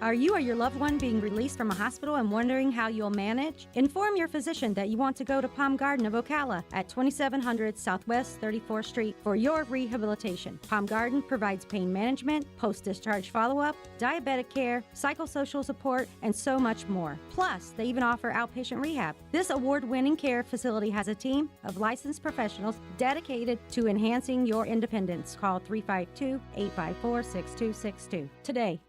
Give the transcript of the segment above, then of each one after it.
Are you or your loved one being released from a hospital and wondering how you'll manage? Inform your physician that you want to go to Palm Garden of Ocala at 2700 Southwest 34th Street for your rehabilitation. Palm Garden provides pain management, post-discharge follow-up, diabetic care, psychosocial support, and so much more. Plus, they even offer outpatient rehab. This award-winning care facility has a team of licensed professionals dedicated to enhancing your independence. Call 352-854-6262 today.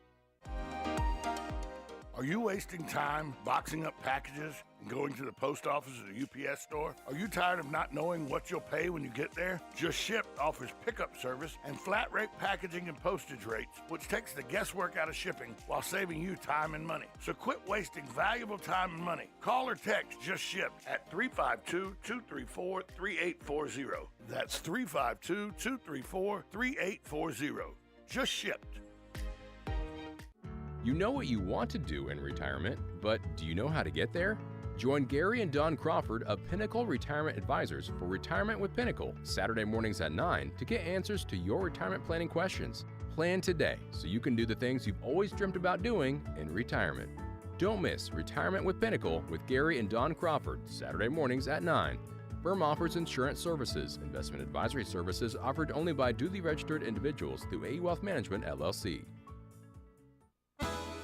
Are you wasting time boxing up packages and going to the post office or the UPS store? Are you tired of not knowing what you'll pay when you get there? Just Ship offers pickup service and flat rate packaging and postage rates, which takes the guesswork out of shipping while saving you time and money. So quit wasting valuable time and money. Call or text Just Ship at 352-234-3840. That's 352-234-3840. Just Shipped. You know what you want to do in retirement, but do you know how to get there? Join Gary and Don Crawford of Pinnacle Retirement Advisors for Retirement with Pinnacle, Saturday mornings at 9 to get answers to your retirement planning questions. Plan today so you can do the things you've always dreamt about doing in retirement. Don't miss Retirement with Pinnacle with Gary and Don Crawford, Saturday mornings at 9. Firm offers insurance services. Investment advisory services offered only by duly registered individuals through AE Wealth Management, LLC.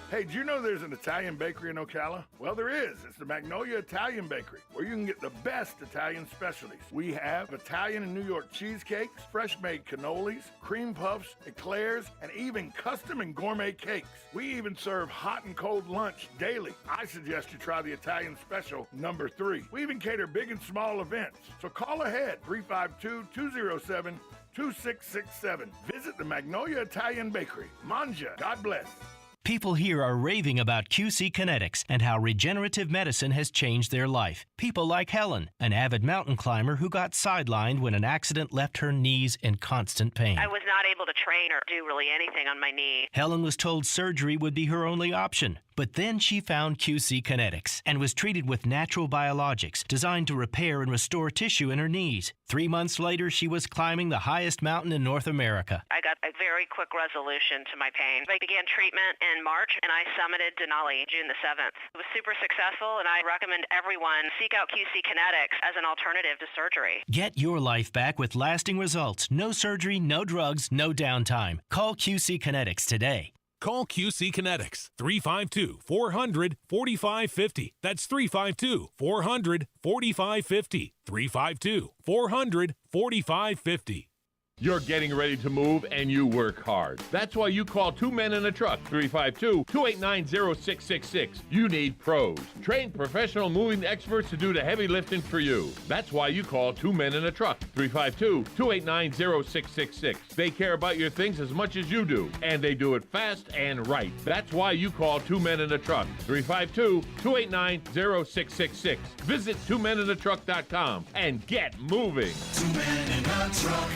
Hey, do you know there's an Italian bakery in Ocala? Well, there is. It's the Magnolia Italian Bakery, where you can get the best Italian specialties. We have Italian and New York cheesecakes, fresh-made cannolis, cream puffs, eclairs, and even custom and gourmet cakes. We even serve hot and cold lunch daily. I suggest you try the Italian special number 3. We even cater big and small events. So call ahead, 352-207-2667. Visit the Magnolia Italian Bakery. Manja. God bless. People here are raving about QC Kinetics and how regenerative medicine has changed their life. People like Helen, an avid mountain climber who got sidelined when an accident left her knees in constant pain. I was not able to train or do really anything on my knee. Helen was told surgery would be her only option. But then she found QC Kinetics and was treated with natural biologics designed to repair and restore tissue in her knees. 3 months later, she was climbing the highest mountain in North America. I got a very quick resolution to my pain. I began treatment in March, and I summited Denali June the 7th. It was super successful, and I recommend everyone seek out QC Kinetics as an alternative to surgery. Get your life back with lasting results. No surgery, no drugs, no downtime. Call QC Kinetics today. Call QC Kinetics, 352-400-4550. That's 352-400-4550. 352-400-4550. You're getting ready to move and you work hard. That's why you call Two Men in a Truck, 352-289-0666. You need pros. Trained professional moving experts to do the heavy lifting for you. That's why you call Two Men in a Truck, 352-289-0666. They care about your things as much as you do, and they do it fast and right. That's why you call Two Men in a Truck, 352-289-0666. Visit twomeninatruck.com and get moving. Two Men in a Truck.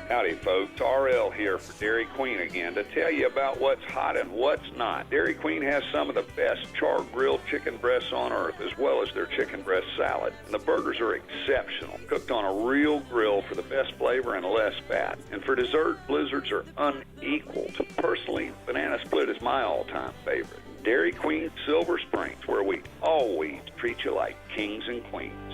Howdy folks, RL here for Dairy Queen again to tell you about what's hot and what's not. Dairy Queen has some of the best char-grilled chicken breasts on earth, as well as their chicken breast salad. And the burgers are exceptional, cooked on a real grill for the best flavor and less fat. And for dessert, blizzards are unequaled. Personally, banana split is my all-time favorite. Dairy Queen Silver Springs, where we always treat you like kings and queens.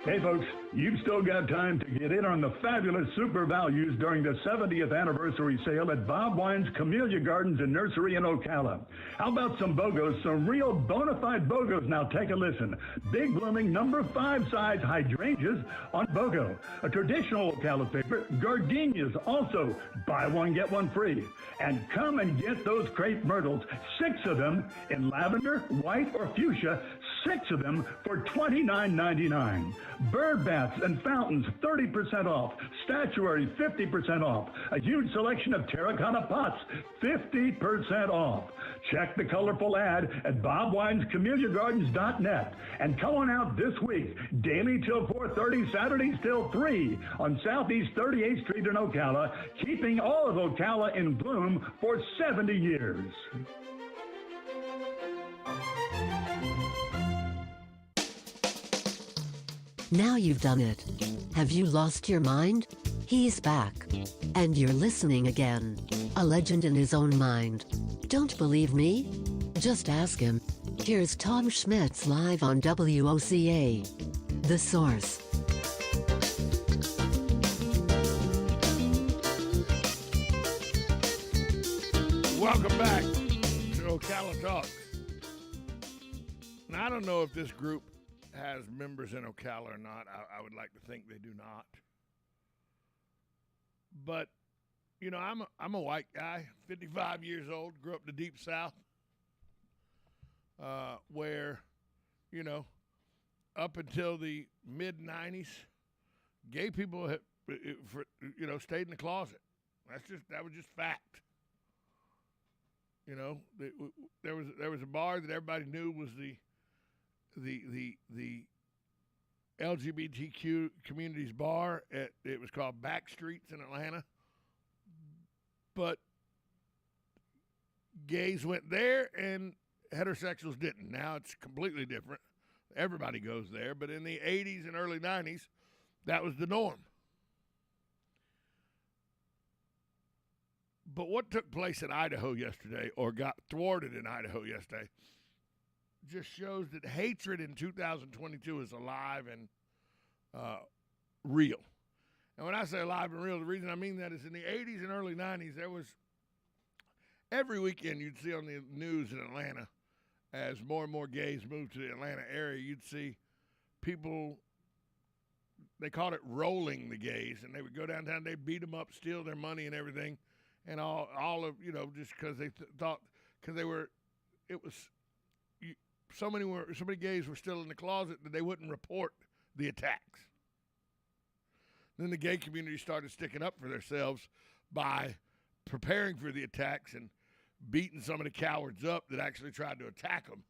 Hey folks, you've still got time to get in on the fabulous super values during the 70th anniversary sale at Bob Wine's Camellia Gardens and Nursery in Ocala. How about some BOGOs, some real bona fide BOGOs? Now take a listen. Big blooming number 5 size hydrangeas on BOGO. A traditional Ocala favorite, gardenias, also buy one, get one free. And come and get those crepe myrtles, 6 of them in lavender, white, or fuchsia, 6 of them for $29.99. Bird baths and fountains, 30% off. Statuary, 50% off. A huge selection of terracotta pots, 50% off. Check the colorful ad at bobwinescameliagardens.net. And come on out this week, daily till 4:30, Saturdays till 3 on Southeast 38th Street in Ocala, keeping all of Ocala in bloom for 70 years. Now you've done it. Have you lost your mind? He's back. And you're listening again. A legend in his own mind. Don't believe me? Just ask him. Here's Tom Schmitz live on WOCA. The Source. Welcome back to Ocala Talks. Now, I don't know if this group has members in Ocala or not. I would like to think they do not. But, you know, I'm a white guy, 55 years old, grew up in the Deep South, where, you know, up until the mid-'90s, gay people, stayed in the closet. That was just fact. You know, there was a bar that everybody knew was the LGBTQ community's bar. It was called Baxley in Atlanta. But gays went there and heterosexuals didn't. Now it's completely different. Everybody goes there. But in the 80s and early 90s, that was the norm. But what took place in Idaho yesterday, or got thwarted in Idaho yesterday, just shows that hatred in 2022 is alive and real. And when I say alive and real, the reason I mean that is in the 80s and early 90s, there was every weekend you'd see on the news in Atlanta, as more and more gays moved to the Atlanta area, you'd see people, they called it rolling the gays, and they would go downtown, they'd beat them up, steal their money and everything. And all of, you know, just because they thought, because they were, it was, so many gays were still in the closet that they wouldn't report the attacks. Then the gay community started sticking up for themselves by preparing for the attacks and beating some of the cowards up that actually tried to attack them.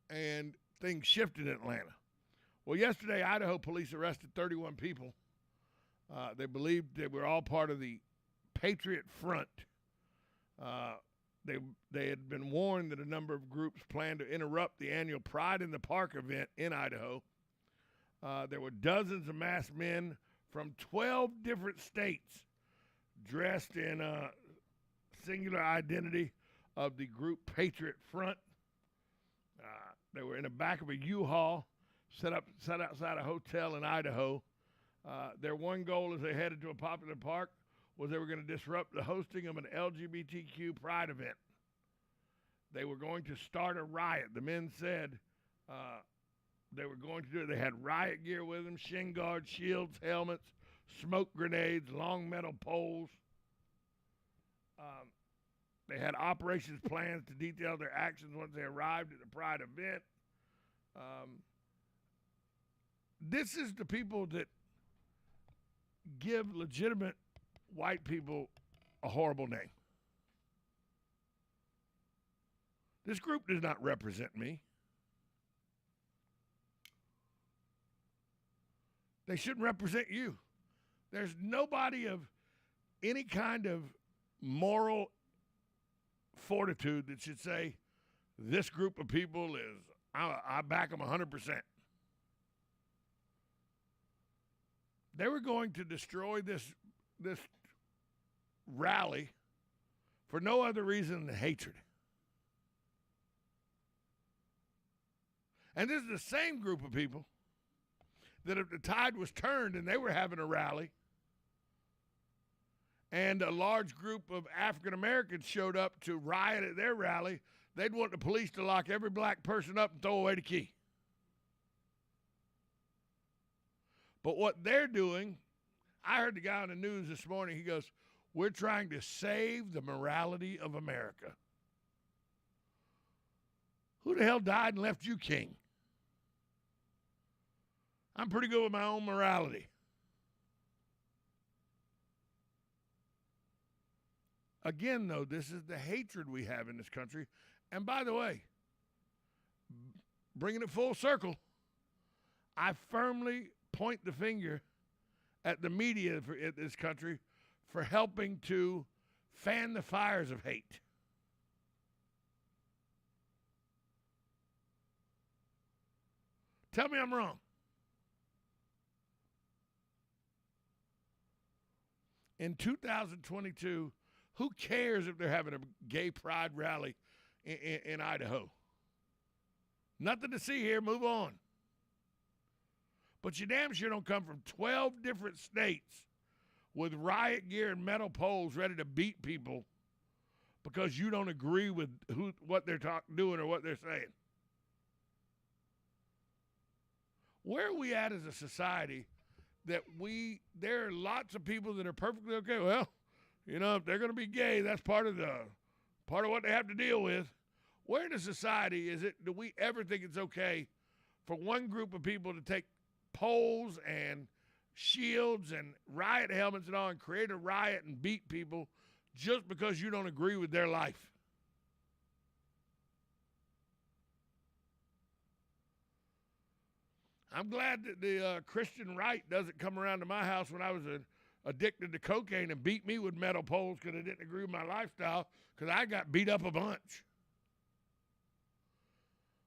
And things shifted in Atlanta. Well, yesterday, Idaho police arrested 31 people. They believed they were all part of the Patriot Front. They had been warned that a number of groups planned to interrupt the annual Pride in the Park event in Idaho. There were dozens of masked men from 12 different states dressed in a singular identity of the group Patriot Front. They were in the back of a U-Haul set outside a hotel in Idaho. Their one goal as they headed to a popular park was they were going to disrupt the hosting of an LGBTQ pride event. They were going to start a riot. The men said they were going to do it. They had riot gear with them, shin guards, shields, helmets, smoke grenades, long metal poles. They had operations plans to detail their actions once they arrived at the pride event. This is the people that give legitimate white people a horrible name. This group does not represent me. They shouldn't represent you. There's nobody of any kind of moral fortitude that should say this group of people is, I back them 100%. They were going to destroy this rally for no other reason than hatred. And this is the same group of people that if the tide was turned and they were having a rally and a large group of African Americans showed up to riot at their rally, they'd want the police to lock every black person up and throw away the key. But what they're doing, I heard the guy on the news this morning, he goes, we're trying to save the morality of America. Who the hell died and left you king? I'm pretty good with my own morality. Again, though, this is the hatred we have in this country. And by the way, bringing it full circle, I firmly point the finger at the media in this country for helping to fan the fires of hate. Tell me I'm wrong. In 2022, who cares if they're having a gay pride rally in Idaho? Nothing to see here. Move on. But you damn sure don't come from 12 different states with riot gear and metal poles ready to beat people because you don't agree with what they're doing or what they're saying. Where are we at as a society that there are lots of people that are perfectly okay? Well, you know, if they're going to be gay, that's part of what they have to deal with. Where in a society do we ever think it's okay for one group of people to take poles and shields and riot helmets and all and create a riot and beat people just because you don't agree with their life? I'm glad that the Christian right doesn't come around to my house when I was addicted to cocaine and beat me with metal poles because I didn't agree with my lifestyle, because I got beat up a bunch.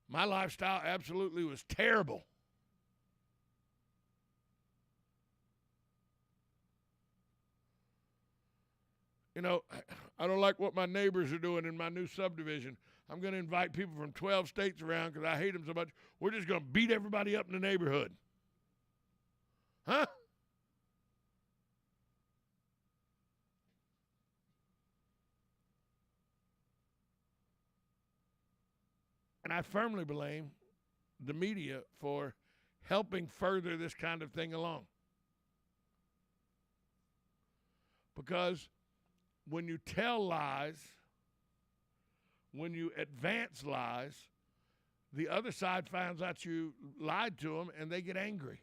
My lifestyle absolutely was terrible. You know, I don't like what my neighbors are doing in my new subdivision. I'm going to invite people from 12 states around because I hate them so much. We're just going to beat everybody up in the neighborhood. Huh? And I firmly blame the media for helping further this kind of thing along. Because when you tell lies, when you advance lies, the other side finds out you lied to them and they get angry.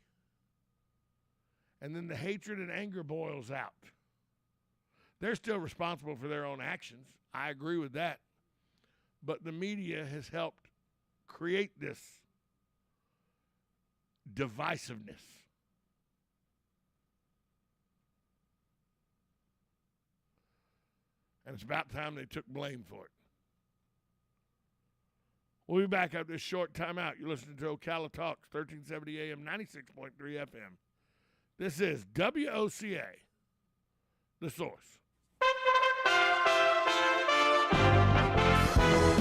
And then the hatred and anger boils out. They're still responsible for their own actions. I agree with that. But the media has helped create this divisiveness. And it's about time they took blame for it. We'll be back after this short timeout. You're listening to Ocala Talks, 1370 AM, 96.3 FM. This is WOCA, The Source.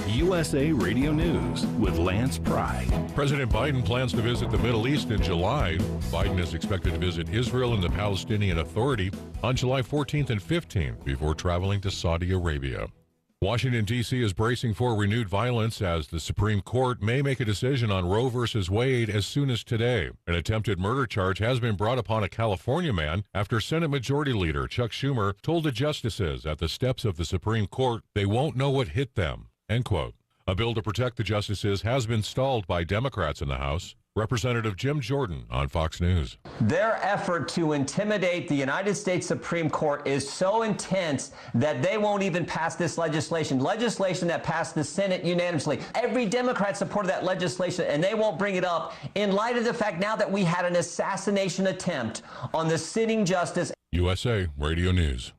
USA Radio News with Lance Pry. President Biden plans to visit the Middle East in July. Biden is expected to visit Israel and the Palestinian Authority on July 14th and 15th before traveling to Saudi Arabia. Washington, D.C. is bracing for renewed violence as the Supreme Court may make a decision on Roe v. Wade as soon as today. An attempted murder charge has been brought upon a California man after Senate Majority Leader Chuck Schumer told the justices at the steps of the Supreme Court they won't know what hit them, end quote. A bill to protect the justices has been stalled by Democrats in the House. Representative Jim Jordan on Fox News. Their effort to intimidate the United States Supreme Court is so intense that they won't even pass this legislation that passed the Senate unanimously. Every Democrat supported that legislation, and they won't bring it up in light of the fact now that we had an assassination attempt on the sitting justice. USA Radio News.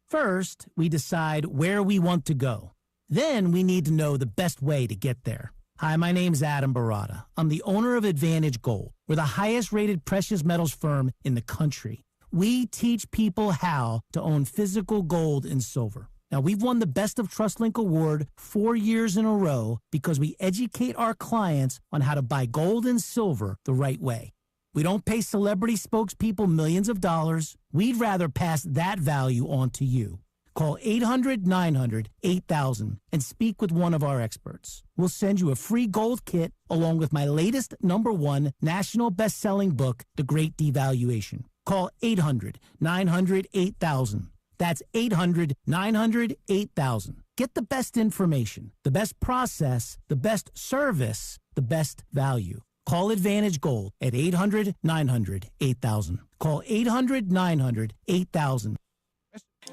First, we decide where we want to go. Then we need to know the best way to get there. Hi, my name's Adam Barada. I'm the owner of Advantage Gold. We're the highest rated precious metals firm in the country. We teach people how to own physical gold and silver. Now, we've won the Best of TrustLink Award 4 years in a row because we educate our clients on how to buy gold and silver the right way. We don't pay celebrity spokespeople millions of dollars. We'd rather pass that value on to you. Call 800-900-8000 and speak with one of our experts. We'll send you a free gold kit along with my latest #1 national best-selling book, The Great Devaluation. Call 800-900-8000. That's 800-900-8000. Get the best information, the best process, the best service, the best value. Call Advantage Gold at 800-900-8000. Call 800-900-8000.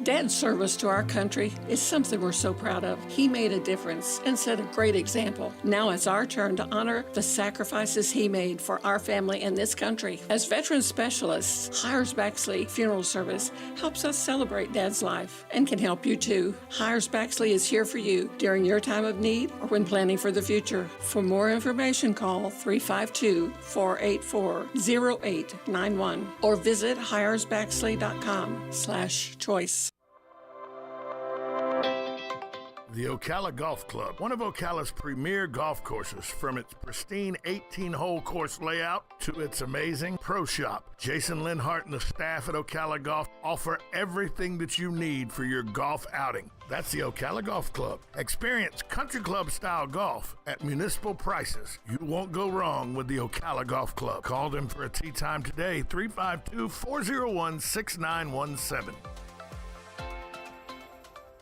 Dad's service to our country is something we're so proud of. He made a difference and set a great example. Now it's our turn to honor the sacrifices he made for our family and this country. As veteran specialists, Hires Baxley Funeral Service helps us celebrate Dad's life and can help you too. Hires Baxley is here for you during your time of need or when planning for the future. For more information, call 352-484-0891 or visit hiresbaxley.com/choice. The Ocala Golf Club, one of Ocala's premier golf courses, from its pristine 18-hole course layout to its amazing pro shop. Jason Linhart and the staff at Ocala Golf offer everything that you need for your golf outing. That's the Ocala Golf Club. Experience country club-style golf at municipal prices. You won't go wrong with the Ocala Golf Club. Call them for a tee time today, 352-401-6917.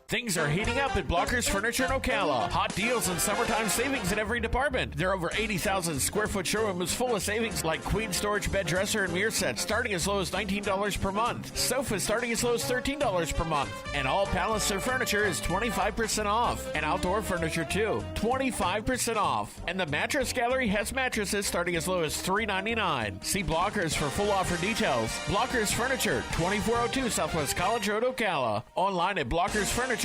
Things are heating up at Blockers Furniture in Ocala. Hot deals and summertime savings in every department. Their over 80,000 square foot showroom is full of savings like queen storage bed dresser and mirror sets starting as low as $19 per month. Sofas starting as low as $13 per month. And all Palliser furniture is 25% off. And outdoor furniture too, 25% off. And the mattress gallery has mattresses starting as low as $3.99. See Blockers for full offer details. Blockers Furniture, 2402 Southwest College Road, Ocala. Online at blockersfurniture.com.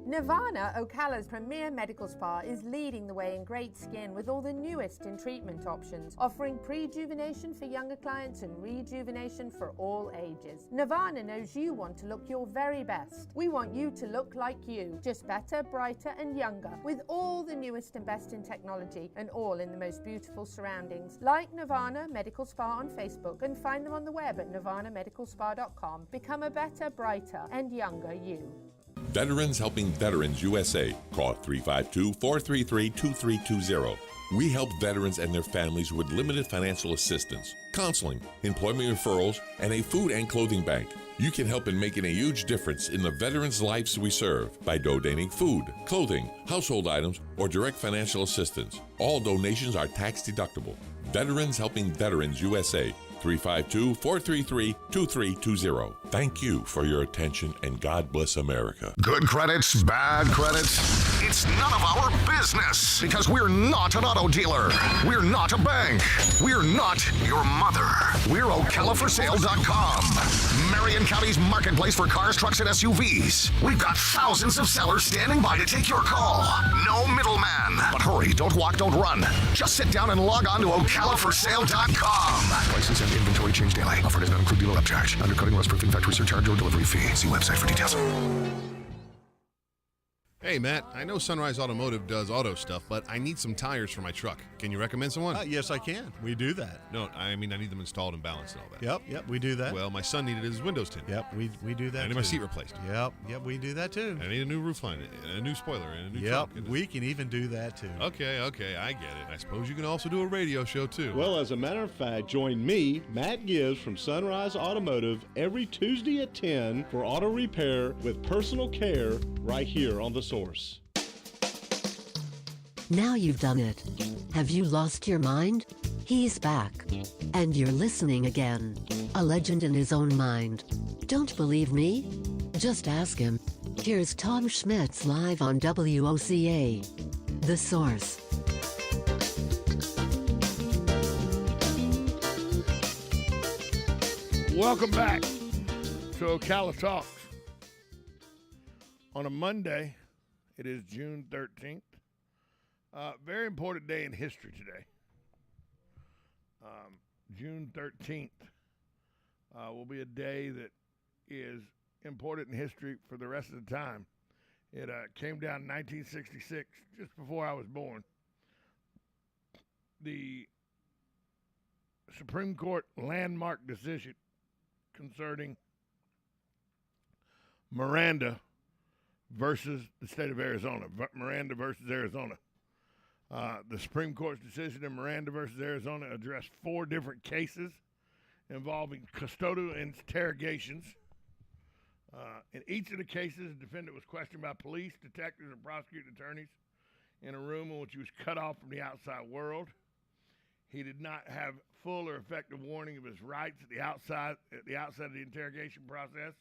Nirvana, Ocala's premier medical spa, is leading the way in great skin with all the newest in treatment options, offering prejuvenation for younger clients and rejuvenation for all ages. Nirvana knows you want to look your very best. We want you to look like you, just better, brighter and younger, with all the newest and best in technology and all in the most beautiful surroundings. Like Nirvana Medical Spa on Facebook and find them on the web at nirvanamedicalspa.com. Become a better, brighter and younger you. Veterans Helping Veterans USA. Call 352-433-2320. We help veterans and their families with limited financial assistance, counseling, employment referrals, and a food and clothing bank. You can help in making a huge difference in the veterans' lives we serve by donating food, clothing, household items, or direct financial assistance. All donations are tax deductible. Veterans Helping Veterans USA. 352-433-2320. Thank you for your attention, and God bless America. Good credits, bad credits. It's none of our business because we're not an auto dealer. We're not a bank. We're not your mother. We're OcalaForSale.com. Marion County's marketplace for cars, trucks, and SUVs. We've got thousands of sellers standing by to take your call. No middleman. But hurry, don't walk, don't run. Just sit down and log on to OcalaForSale.com. Prices and inventory change daily. Offer does not include dealer upcharge. Undercutting, rust proofing, factory surcharge, or delivery fee. See website for details. Hey, Matt, I know Sunrise Automotive does auto stuff, but I need some tires for my truck. Can you recommend someone? Yes, I can. We do that. No, I mean, I need them installed and balanced and all that. Yep, we do that. Well, my son needed his windows tinted. Yep, we do that. I need my seat replaced. Yep, we do that too. I need a new roof line, and a new spoiler, and a new truck. Yep, we can even do that too. Okay, I get it. I suppose you can also do a radio show too. Well, as a matter of fact, join me, Matt Gibbs from Sunrise Automotive, every Tuesday at 10 for auto repair with personal care right here on The Source. Now you've done it. Have you lost your mind? He's back. And you're listening again. A legend in his own mind. Don't believe me? Just ask him. Here's Tom Schmitz live on WOCA. The Source. Welcome back to Ocala Talks. On a Monday, it is June 13th. Very important day in history today. June 13th will be a day that is important in history for the rest of the time. It came down in 1966, just before I was born. The Supreme Court landmark decision concerning Miranda versus the state of Arizona. Miranda versus Arizona. The Supreme Court's decision in Miranda versus Arizona addressed 4 different cases involving custodial interrogations. In each of the cases, the defendant was questioned by police, detectives, and prosecuting attorneys in a room in which he was cut off from the outside world. He did not have full or effective warning of his rights at the outset of the interrogation process.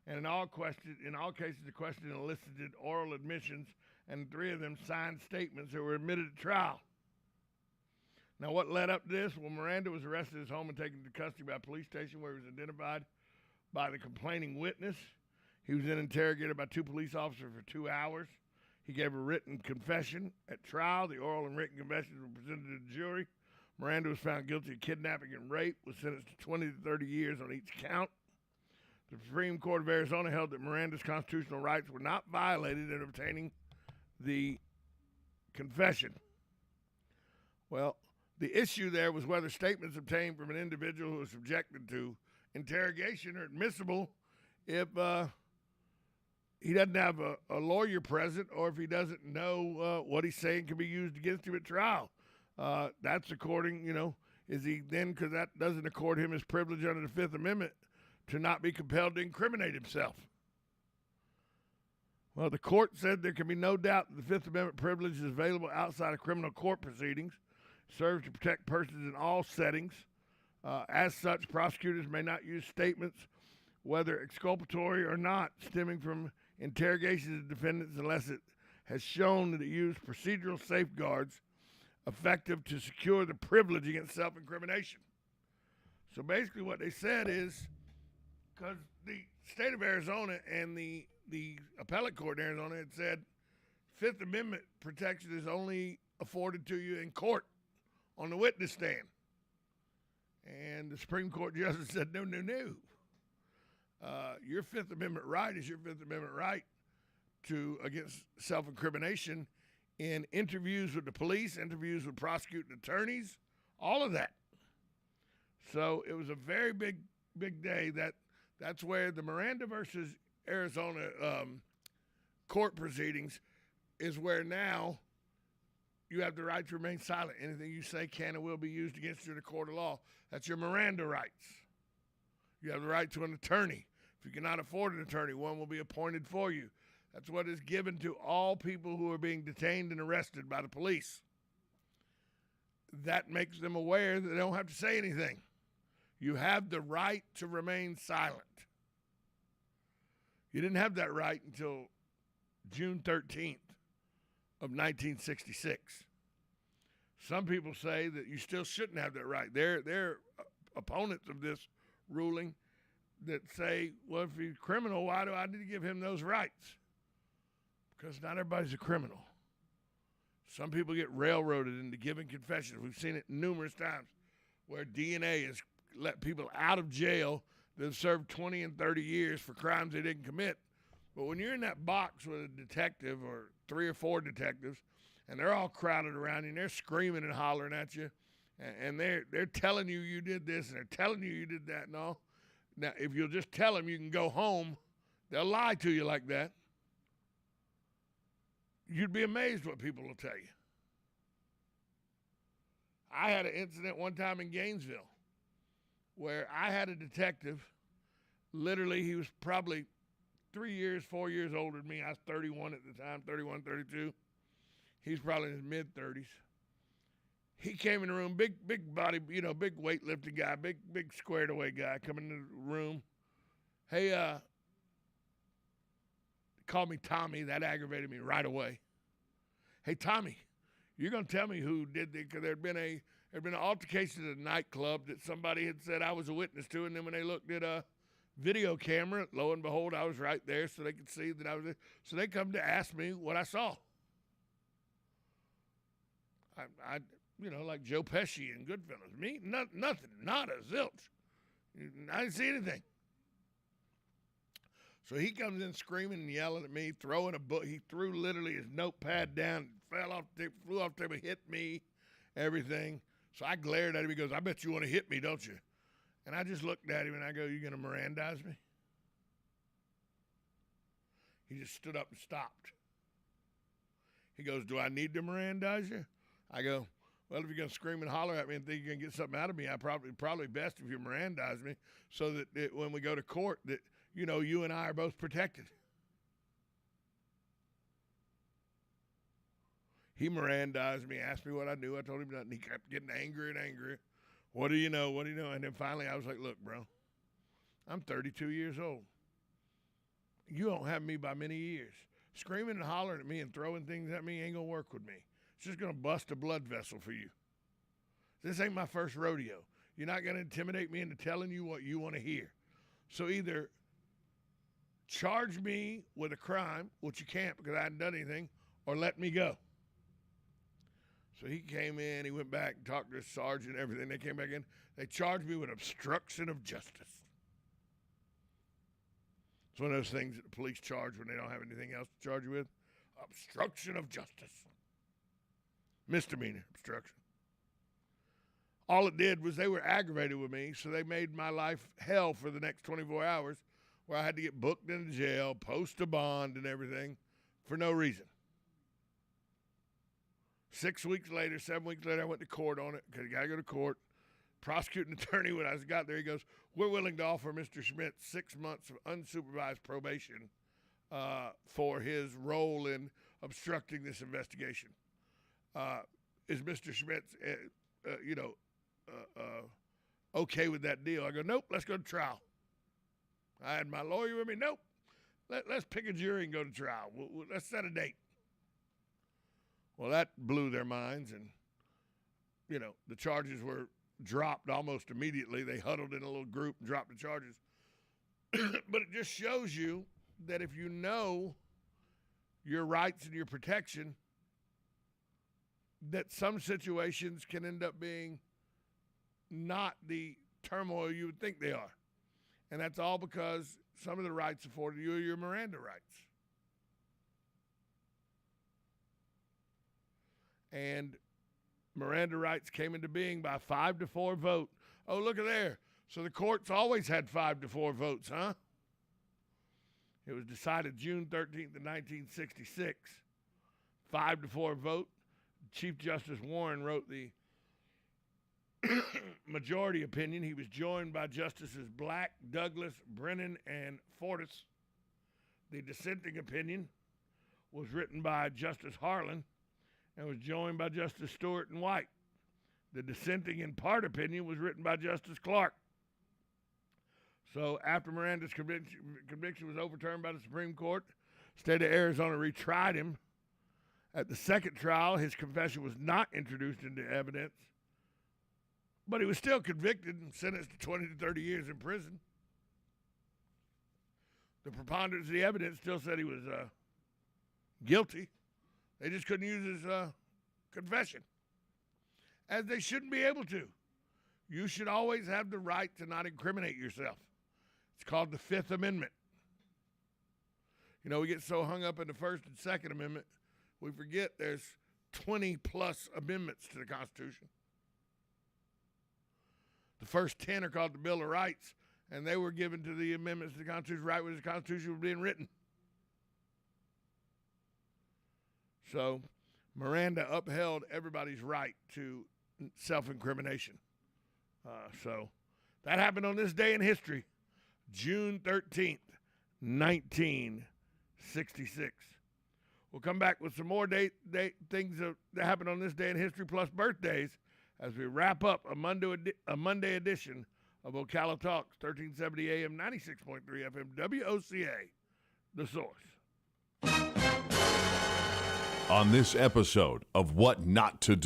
And in all cases, the question elicited oral admissions, and 3 of them signed statements that were admitted at trial. Now, what led up to this? Well, Miranda was arrested at his home and taken into custody by a police station where he was identified by the complaining witness. He was then interrogated by 2 police officers for 2 hours. He gave a written confession at trial. The oral and written confessions were presented to the jury. Miranda was found guilty of kidnapping and rape, was sentenced to 20 to 30 years on each count. The Supreme Court of Arizona held that Miranda's constitutional rights were not violated in obtaining the confession. Well, the issue there was whether statements obtained from an individual who was subjected to interrogation are admissible if he doesn't have a lawyer present, or if he doesn't know what he's saying can be used against him at trial. That's according, is he then, because that doesn't accord him his privilege under the Fifth Amendment to not be compelled to incriminate himself. Well, the court said there can be no doubt that the Fifth Amendment privilege is available outside of criminal court proceedings, serves to protect persons in all settings. As such, prosecutors may not use statements, whether exculpatory or not, stemming from interrogations of defendants unless it has shown that it used procedural safeguards effective to secure the privilege against self-incrimination. So basically what they said is, because the state of Arizona and the appellate court in Arizona had said Fifth Amendment protection is only afforded to you in court on the witness stand. And the Supreme Court justice said, no. Your Fifth Amendment right is your Fifth Amendment right to against self-incrimination in interviews with the police, interviews with prosecuting attorneys, all of that. So it was a very big day. That's where the Miranda versus Arizona court proceedings is where now you have the right to remain silent. Anything you say can and will be used against you in a court of law. That's your Miranda rights. You have the right to an attorney. If you cannot afford an attorney, one will be appointed for you. That's what is given to all people who are being detained and arrested by the police. That makes them aware that they don't have to say anything. You have the right to remain silent. You didn't have that right until June 13th of 1966. Some people say that you still shouldn't have that right. They're opponents of this ruling that say, well, if he's a criminal, why do I need to give him those rights? Because not everybody's a criminal. Some people get railroaded into giving confessions. We've seen it numerous times where DNA has let people out of jail that have served 20 and 30 years for crimes they didn't commit. But when you're in that box with a detective or 3 or 4 detectives, and they're all crowded around you, and they're screaming and hollering at you, and they're telling you did this, and they're telling you did that and all. Now, if you'll just tell them you can go home, they'll lie to you like that. You'd be amazed what people will tell you. I had an incident one time in Gainesville where I had a detective, literally he was probably 3 years, 4 years older than me. I was 31 at the time, 31, 32. He's probably in his mid-30s. He came in the room, big body, big weightlifting guy, big squared away guy coming in the room. Hey, called me Tommy. That aggravated me right away. Hey, Tommy, you're going to tell me who did this, because there'd been an altercation at a nightclub that somebody had said I was a witness to, and then when they looked at a video camera, lo and behold, I was right there, so they could see that I was there. So they come to ask me what I saw. I like Joe Pesci and Goodfellas. Me, nothing, not a zilch. I didn't see anything. So he comes in screaming and yelling at me, throwing a book. He threw literally his notepad down, flew off the table, hit me, everything. So I glared at him. He goes, I bet you want to hit me, don't you? And I just looked at him and I go, you going to Mirandize me? He just stood up and stopped. He goes, do I need to Mirandize you? I go, well, if you're going to scream and holler at me and think you're going to get something out of me, I probably best if you Mirandize me, so that when we go to court that, you and I are both protected. He Mirandized me, asked me what I knew. I told him nothing. He kept getting angrier and angrier. What do you know? What do you know? And then finally I was like, look, bro, I'm 32 years old. You don't have me by many years. Screaming and hollering at me and throwing things at me ain't going to work with me. It's just going to bust a blood vessel for you. This ain't my first rodeo. You're not going to intimidate me into telling you what you want to hear. So either charge me with a crime, which you can't because I hadn't done anything, or let me go. So he came in, he went back and talked to his sergeant and everything. They came back in. They charged me with obstruction of justice. It's one of those things that the police charge when they don't have anything else to charge you with. Obstruction of justice. Misdemeanor obstruction. All it did was they were aggravated with me, so they made my life hell for the next 24 hours where I had to get booked into jail, post a bond and everything for no reason. 6 weeks later, 7 weeks later, I went to court on it because you got to go to court. Prosecuting attorney, when I got there, he goes, we're willing to offer Mr. Schmitz 6 months of unsupervised probation for his role in obstructing this investigation. Is Mr. Schmitz, okay with that deal? I go, nope, let's go to trial. I had my lawyer with me. Nope, let's pick a jury and go to trial. Let's set a date. Well, that blew their minds, and, the charges were dropped almost immediately. They huddled in a little group and dropped the charges. But it just shows you that if you know your rights and your protection, that some situations can end up being not the turmoil you would think they are. And that's all because some of the rights afforded you are your Miranda rights. And Miranda rights came into being by 5-4 vote. Oh, look at there. So the courts always had 5-4 votes, huh? It was decided June 13th of 1966. 5-4 vote. Chief Justice Warren wrote the majority opinion. He was joined by Justices Black, Douglas, Brennan, and Fortas. The dissenting opinion was written by Justice Harlan and was joined by Justice Stewart and White. The dissenting in part opinion was written by Justice Clark. So after Miranda's conviction was overturned by the Supreme Court, the state of Arizona retried him. At the second trial, his confession was not introduced into evidence, but he was still convicted and sentenced to 20 to 30 years in prison. The preponderance of the evidence still said he was guilty. They just couldn't use his confession, as they shouldn't be able to. You should always have the right to not incriminate yourself. It's called the Fifth Amendment. We get so hung up in the First and Second Amendment, we forget there's 20-plus amendments to the Constitution. The first 10 are called the Bill of Rights, and they were given to the amendments to the Constitution right when the Constitution was being written. So Miranda upheld everybody's right to self-incrimination. So that happened on this day in history, June 13th, 1966. We'll come back with some more things that happened on this day in history plus birthdays as we wrap up a Monday edition of Ocala Talks, 1370 AM, 96.3 FM, WOCA, The Source. On this episode of What Not to Do.